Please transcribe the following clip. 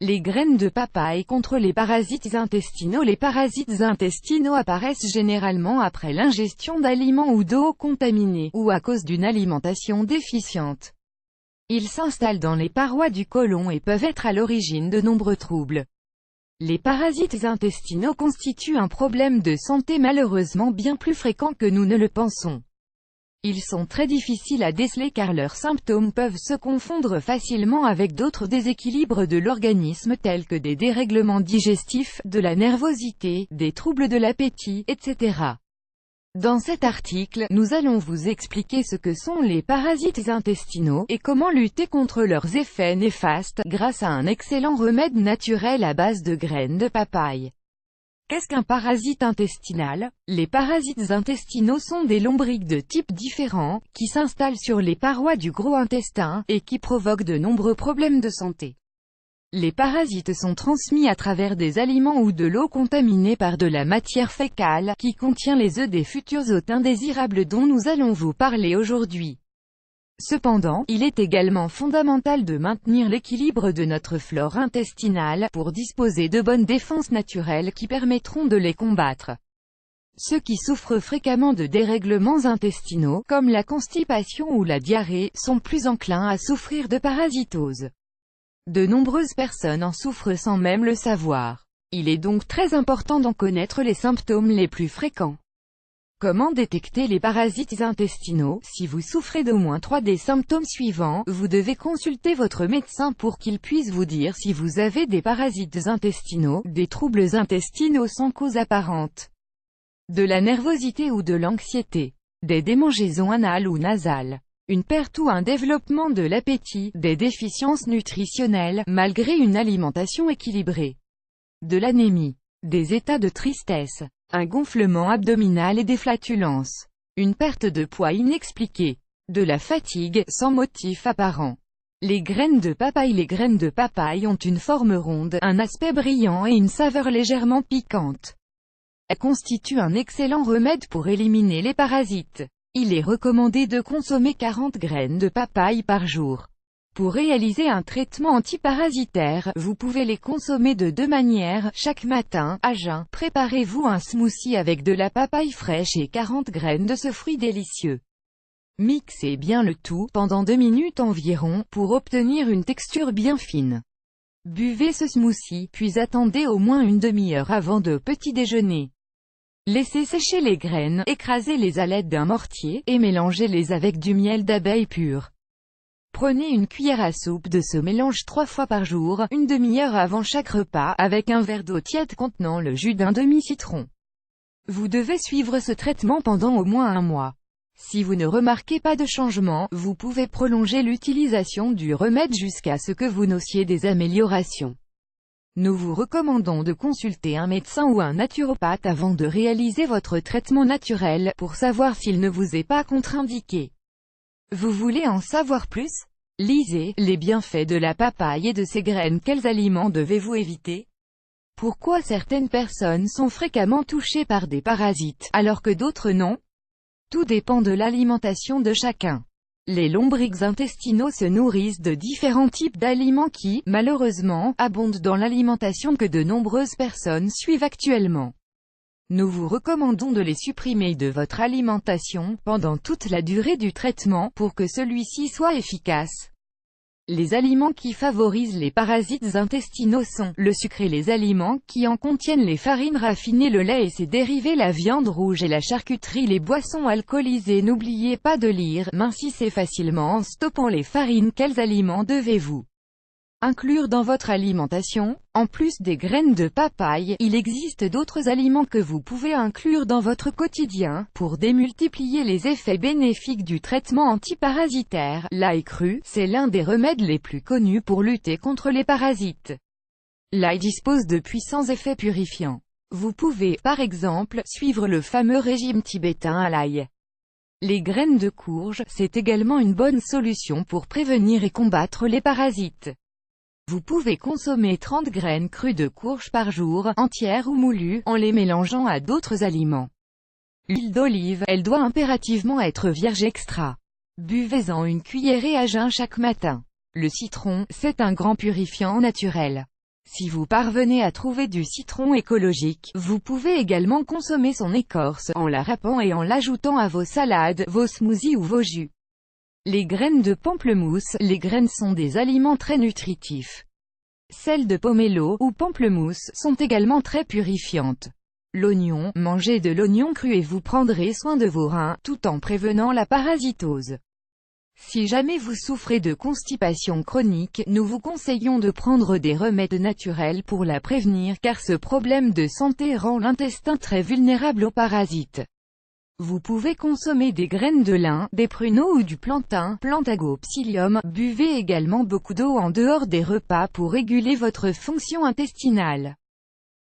Les graines de papaye contre les parasites intestinaux. Les parasites intestinaux apparaissent généralement après l'ingestion d'aliments ou d'eau contaminée, ou à cause d'une alimentation déficiente. Ils s'installent dans les parois du côlon et peuvent être à l'origine de nombreux troubles. Les parasites intestinaux constituent un problème de santé malheureusement bien plus fréquent que nous ne le pensons. Ils sont très difficiles à déceler car leurs symptômes peuvent se confondre facilement avec d'autres déséquilibres de l'organisme tels que des dérèglements digestifs, de la nervosité, des troubles de l'appétit, etc. Dans cet article, nous allons vous expliquer ce que sont les parasites intestinaux, et comment lutter contre leurs effets néfastes, grâce à un excellent remède naturel à base de graines de papaye. Qu'est-ce qu'un parasite intestinal? Les parasites intestinaux sont des lombrics de types différents, qui s'installent sur les parois du gros intestin, et qui provoquent de nombreux problèmes de santé. Les parasites sont transmis à travers des aliments ou de l'eau contaminée par de la matière fécale, qui contient les œufs des futurs hôtes indésirables dont nous allons vous parler aujourd'hui. Cependant, il est également fondamental de maintenir l'équilibre de notre flore intestinale, pour disposer de bonnes défenses naturelles qui permettront de les combattre. Ceux qui souffrent fréquemment de dérèglements intestinaux, comme la constipation ou la diarrhée, sont plus enclins à souffrir de parasitose. De nombreuses personnes en souffrent sans même le savoir. Il est donc très important d'en connaître les symptômes les plus fréquents. Comment détecter les parasites intestinaux? Si vous souffrez d'au moins 3 des symptômes suivants, vous devez consulter votre médecin pour qu'il puisse vous dire si vous avez des parasites intestinaux, des troubles intestinaux sans cause apparente, de la nervosité ou de l'anxiété, des démangeaisons anales ou nasales, une perte ou un développement de l'appétit, des déficiences nutritionnelles, malgré une alimentation équilibrée, de l'anémie, des états de tristesse, un gonflement abdominal et des flatulences, une perte de poids inexpliquée, de la fatigue, sans motif apparent. Les graines de papaye. Les graines de papaye ont une forme ronde, un aspect brillant et une saveur légèrement piquante. Elles constituent un excellent remède pour éliminer les parasites. Il est recommandé de consommer 40 graines de papaye par jour. Pour réaliser un traitement antiparasitaire, vous pouvez les consommer de 2 manières. Chaque matin, à jeun, préparez-vous un smoothie avec de la papaye fraîche et 40 graines de ce fruit délicieux. Mixez bien le tout, pendant 2 minutes environ, pour obtenir une texture bien fine. Buvez ce smoothie, puis attendez au moins une demi-heure avant de petit déjeuner. Laissez sécher les graines, écrasez-les à l'aide d'un mortier, et mélangez-les avec du miel d'abeille pur. Prenez une cuillère à soupe de ce mélange 3 fois par jour, une demi-heure avant chaque repas, avec un verre d'eau tiède contenant le jus d'un demi-citron. Vous devez suivre ce traitement pendant au moins 1 mois. Si vous ne remarquez pas de changement, vous pouvez prolonger l'utilisation du remède jusqu'à ce que vous notiez des améliorations. Nous vous recommandons de consulter un médecin ou un naturopathe avant de réaliser votre traitement naturel, pour savoir s'il ne vous est pas contre-indiqué. Vous voulez en savoir plus? Lisez les bienfaits de la papaye et de ses graines. Quels aliments devez-vous éviter? Pourquoi certaines personnes sont fréquemment touchées par des parasites, alors que d'autres non? Tout dépend de l'alimentation de chacun. Les lombrics intestinaux se nourrissent de différents types d'aliments qui, malheureusement, abondent dans l'alimentation que de nombreuses personnes suivent actuellement. Nous vous recommandons de les supprimer de votre alimentation, pendant toute la durée du traitement, pour que celui-ci soit efficace. Les aliments qui favorisent les parasites intestinaux sont le sucre et les aliments qui en contiennent, les farines raffinées, le lait et ses dérivés, la viande rouge et la charcuterie, les boissons alcoolisées. N'oubliez pas de lire, mincissez facilement en stoppant les farines. Quels aliments devez-vous inclure dans votre alimentation? En plus des graines de papaye, il existe d'autres aliments que vous pouvez inclure dans votre quotidien, pour démultiplier les effets bénéfiques du traitement antiparasitaire. L'ail cru, c'est l'un des remèdes les plus connus pour lutter contre les parasites. L'ail dispose de puissants effets purifiants. Vous pouvez, par exemple, suivre le fameux régime tibétain à l'ail. Les graines de courge, c'est également une bonne solution pour prévenir et combattre les parasites. Vous pouvez consommer 30 graines crues de courge par jour, entières ou moulues, en les mélangeant à d'autres aliments. L'huile d'olive, elle doit impérativement être vierge extra. Buvez-en une cuillerée à jeun chaque matin. Le citron, c'est un grand purifiant naturel. Si vous parvenez à trouver du citron écologique, vous pouvez également consommer son écorce, en la râpant et en l'ajoutant à vos salades, vos smoothies ou vos jus. Les graines de pamplemousse. Les graines sont des aliments très nutritifs. Celles de pomelo, ou pamplemousse, sont également très purifiantes. L'oignon. Mangez de l'oignon cru et vous prendrez soin de vos reins, tout en prévenant la parasitose. Si jamais vous souffrez de constipation chronique, nous vous conseillons de prendre des remèdes naturels pour la prévenir car ce problème de santé rend l'intestin très vulnérable aux parasites. Vous pouvez consommer des graines de lin, des pruneaux ou du plantain, Plantago psyllium. Buvez également beaucoup d'eau en dehors des repas pour réguler votre fonction intestinale.